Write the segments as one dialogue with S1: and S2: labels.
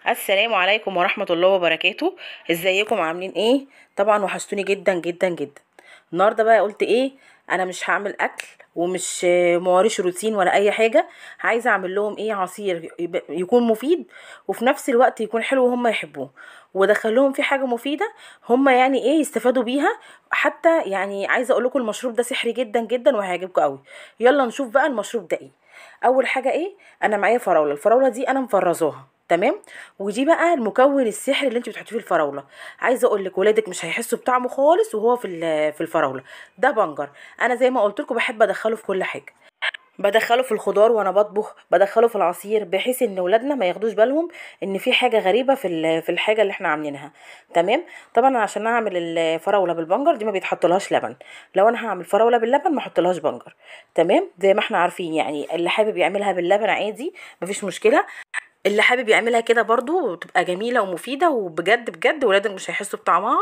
S1: السلام عليكم ورحمة الله وبركاته. ازيكم عاملين ايه؟ طبعا وحشتوني جدا جدا جدا. النهارده بقى قلت ايه، انا مش هعمل اكل ومش مواريش روتين ولا اي حاجه. عايزه اعمل لهم ايه، عصير يكون مفيد وفي نفس الوقت يكون حلو وهم يحبوه، ودخلهم في حاجه مفيده هم يعني ايه يستفادوا بيها. حتى يعني عايزه اقول لكم المشروب ده سحري جدا جدا وهيعجبكم قوي. يلا نشوف بقى المشروب ده ايه. اول حاجه ايه، انا معايا فراوله، الفراوله دي انا مفرزاها تمام. ودي بقى المكون السحري اللي انت بتحطيه في الفراوله. عايزه اقول لك ولادك مش هيحسوا بطعمه خالص وهو في الفراوله. ده بنجر. انا زي ما قلت لكم بحب ادخله في كل حاجه، بدخله في الخضار وانا بطبخ، بدخله في العصير، بحيث ان ولادنا ما ياخدوش بالهم ان في حاجه غريبه في الحاجه اللي احنا عاملينها. تمام. طبعا عشان اعمل الفراوله بالبنجر دي ما بيتحطلهاش لبن. لو انا هعمل فراوله باللبن ما احطلهاش بنجر. تمام، زي ما احنا عارفين يعني اللي حابب يعملها باللبن عادي مفيش مشكله، اللي حابب يعملها كده برضو تبقى جميلة ومفيدة، وبجد بجد ولادك مش هيحسوا بطعمها،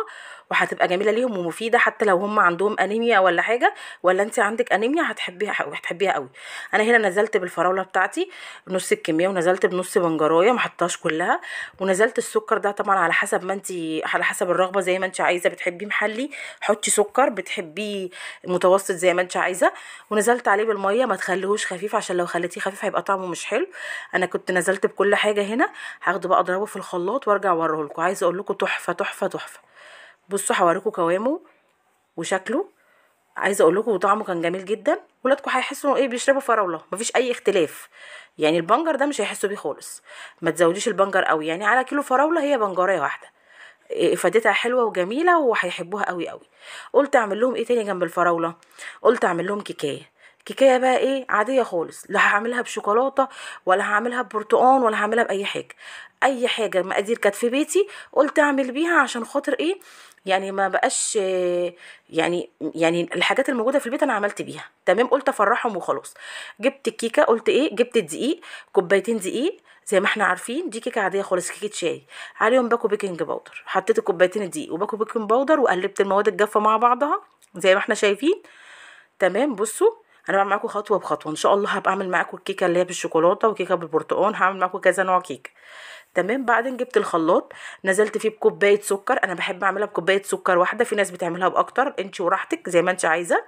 S1: وهتبقى جميلة ليهم ومفيدة حتى لو هم عندهم انيميا ولا حاجة، ولا انت عندك انيميا هتحبيها قوي. انا هنا نزلت بالفراولة بتاعتي نص الكمية، ونزلت بنص بنجراية ما حطيتهاش كلها، ونزلت السكر ده طبعا على حسب ما انت، على حسب الرغبة زي ما انت عايزة، بتحبيه محلي حطي سكر، بتحبيه متوسط زي ما انت عايزة. ونزلت عليه بالمية، ما تخليهوش خفيف عشان لو خليتيه خفيف هيبقى طعمه مش حلو. انا كنت نزلت بكل حاجه هنا. هاخده بقى اضربه في الخلاط وارجع اوريه لكم. عايزه اقول لكم تحفه تحفه تحفه. بصوا هوريكم قوامه وشكله. عايزه اقول لكم طعمه كان جميل جدا، ولادكم هيحسوا انه ايه بيشربوا فراوله، مفيش اي اختلاف. يعني البنجر ده مش هيحسوا بيه خالص. ما تزوديش البنجر قوي، يعني على كيلو فراوله هي بنجريه واحده. افادتها حلوه وجميله وهيحبوها قوي قوي. قلت اعمل لهم ايه تاني جنب الفراوله؟ قلت اعمل لهم كيكايه. كيكايه بقى ايه عاديه خالص، لا هعملها بشوكولاته ولا هعملها ببرتقال ولا هعملها باي حاجه. اي حاجه مقادير كانت في بيتي قلت اعمل بيها، عشان خاطر ايه، يعني ما بقاش يعني الحاجات الموجوده في البيت انا عملت بيها تمام. قلت افرحهم وخلاص. جبت الكيكه، قلت ايه، جبت الدقيق، كوبايتين دقيق زي ما احنا عارفين، دي كيكه عاديه خالص، كيكه شاي، عليهم باكو بيكنج باودر. حطيت كوبايتين الدقيق وباكو بيكنج باودر وقلبت المواد الجافه مع بعضها زي ما احنا شايفين. تمام. بصوا انا بعمل معاكم خطوه بخطوه، ان شاء الله هبقى اعمل معاكم الكيكه اللي هي بالشوكولاته وكيكه بالبرتقال، هعمل معاكم كذا نوع كيكه. تمام. بعدين جبت الخلاط، نزلت فيه بكوبايه سكر، انا بحب اعملها بكوبايه سكر واحده، في ناس بتعملها باكتر، انت وراحتك زي ما انت عايزه.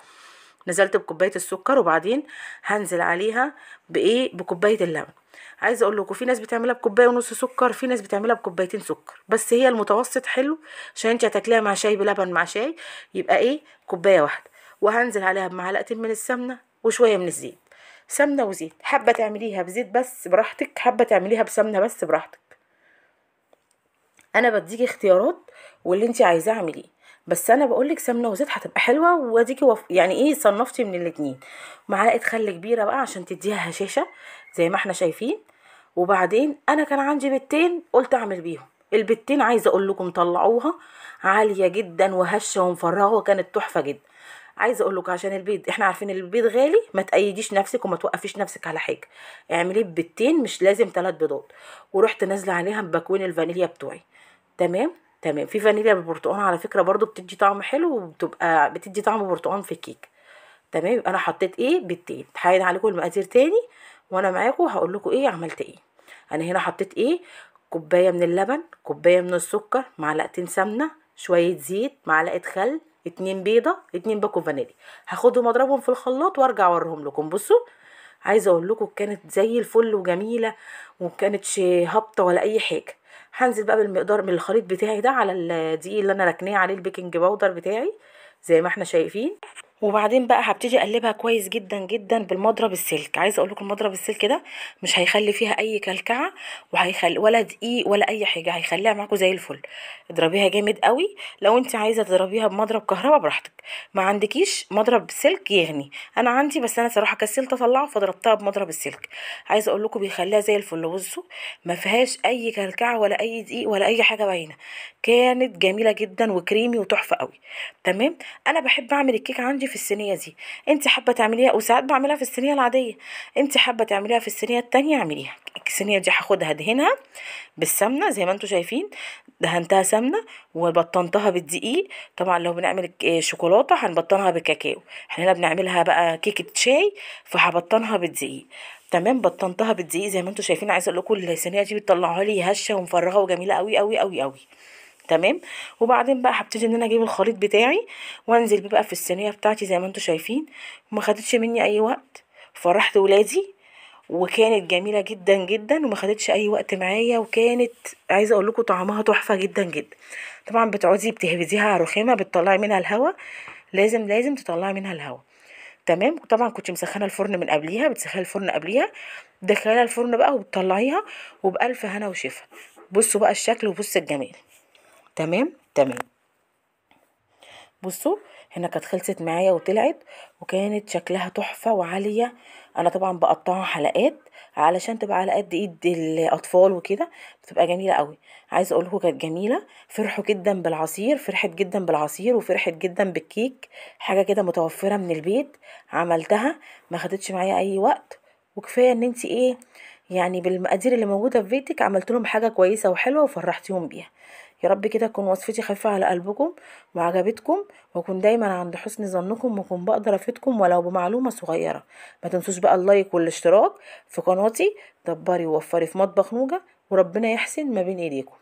S1: نزلت بكوبايه السكر، وبعدين هنزل عليها بايه، بكوبايه اللبن. عايزه اقول لكم في ناس بتعملها بكوبايه ونص سكر، في ناس بتعملها بكوبايتين سكر، بس هي المتوسط حلو، عشان انت هتاكليها مع شاي بلبن مع شاي، يبقى ايه كوبايه واحده. وهنزل عليها بمعلقتين من السمنه وشويه من الزيت. سمنه وزيت، حابه تعمليها بزيت بس براحتك، حابه تعمليها بسمنه بس براحتك. انا بديكي اختيارات واللي انت عايزاه اعمليه، بس انا بقولك سمنه وزيت هتبقى حلوه، واديكي يعني ايه صنفتي من الاتنين. معلقه خل كبيره بقى عشان تديها هشاشه زي ما احنا شايفين. وبعدين انا كان عندي بيضتين قلت اعمل بيهم. البيضتين عايزه اقول لكم طلعوها عاليه جدا وهشه ومفرغه، وكانت تحفه جدا. عايزه اقول لكم عشان البيض احنا عارفين ان البيض غالي، ما تأيديش نفسك وما توقفيش نفسك على حاجه، اعمليه ببيضتين مش لازم 3 بيضات. ورحت نازله عليها ببكوين الفانيليا بتوعي. تمام. تمام. في فانيليا بالبرتقال على فكره برضو بتدي طعم حلو، وبتبقى بتدي طعم برتقال في الكيك. تمام. يبقى انا حطيت ايه بيضتين، هعيد عليكم المقادير تاني وانا معاكم هقول لكم ايه عملت ايه. انا هنا حطيت ايه، كوبايه من اللبن، كوبايه من السكر، معلقتين سمنه، شويه زيت، معلقه خل، 2 بيضه، 2 باكو فانيليا. هاخدهم اضربهم في الخلاط وارجع اوريهم لكم. بصوا عايزه اقول لكم كانت زي الفل وجميله، ومكانتش هابطه ولا اي حاجه. هنزل بقى بالمقدار من الخليط بتاعي ده على الدقيق اللي انا ركنيه عليه البيكنج باودر بتاعي زي ما احنا شايفين. وبعدين بقى هبتدي اقلبها كويس جدا جدا بالمضرب السلك. عايزه اقول لكم المضرب السلك ده مش هيخلي فيها اي كلكعه، وهيخلي ولا دقيق ولا اي حاجه، هيخليها معاكم زي الفل. اضربيها جامد قوي. لو انت عايزه تضربيها بمضرب كهرباء براحتك، ما عندكيش مضرب سلك يغني. انا عندي بس انا صراحه كسلت اطلعه فضربتها بمضرب السلك. عايزه اقول لكم بيخليها زي الفل. بصوا ما فيهاش اي كلكعه ولا اي دقيق ولا اي حاجه باينه، كانت جميله جدا وكريمي وتحفه قوي. تمام. انا بحب اعمل الكيكه عندي في الصينيه دي، انت حابه تعمليها، وساعات بعملها في الصينيه العاديه، انت حابه تعمليها في الصينيه التانية اعمليها. الصينيه دي هاخدها ادهنها بالسمنه زي ما انتم شايفين، دهنتها سمنه وبطنتها بالدقيق. طبعا لو بنعمل شوكولاته هنبطنها بالكاكاو، احنا هنا بنعملها بقى كيكه شاي فهبطنها بالدقيق. تمام. بطنتها بالدقيق زي ما انتم شايفين. عايزه اقول لكم الصينيه دي بتطلعها لي هشه ومفرغه وجميله قوي قوي قوي قوي. تمام. وبعدين بقى هبتدي ان انا اجيب الخليط بتاعي وانزل بيه بقى في الصينيه بتاعتي زي ما انتم شايفين. وما خدتش مني اي وقت. فرحت ولادي وكانت جميله جدا جدا وما خدتش اي وقت معايا، وكانت عايزه اقول لكم طعمها تحفه جدا جدا. طبعا بتقعدي بتهبزيها على رخامه، بتطلعي منها الهواء. لازم تطلعي منها الهواء. تمام. طبعا كنت مسخنه الفرن من قبليها، بتسخني الفرن قبليها، تدخليها الفرن بقى وتطلعيها وبألف هنا وشفا. بصوا بقى الشكل وبص الجمال. تمام تمام. بصوا هنا كانت خلصت معايا وطلعت وكانت شكلها تحفة وعالية. انا طبعا بقطعها حلقات علشان تبقى على قد ايد الاطفال وكده، بتبقى جميلة قوي. عايزه اقول لكم كانت جميلة. فرحوا جدا بالعصير، فرحت جدا بالعصير وفرحت جدا بالكيك. حاجة كده متوفرة من البيت، عملتها ما خدتش معايا اي وقت. وكفاية ان انت ايه، يعني بالمقادير اللي موجودة في بيتك عملت لهم حاجة كويسة وحلوة وفرحتيهم بيها. يا رب كده تكون وصفتي خفيفة على قلبكم وعجبتكم، واكون دايما عند حسن ظنكم، واكون بقدر افيدكم ولو بمعلومة صغيرة. ما تنسوش بقى اللايك والاشتراك في قناتي. دبري ووفري في مطبخ نوجة، وربنا يحسن ما بين ايديكم.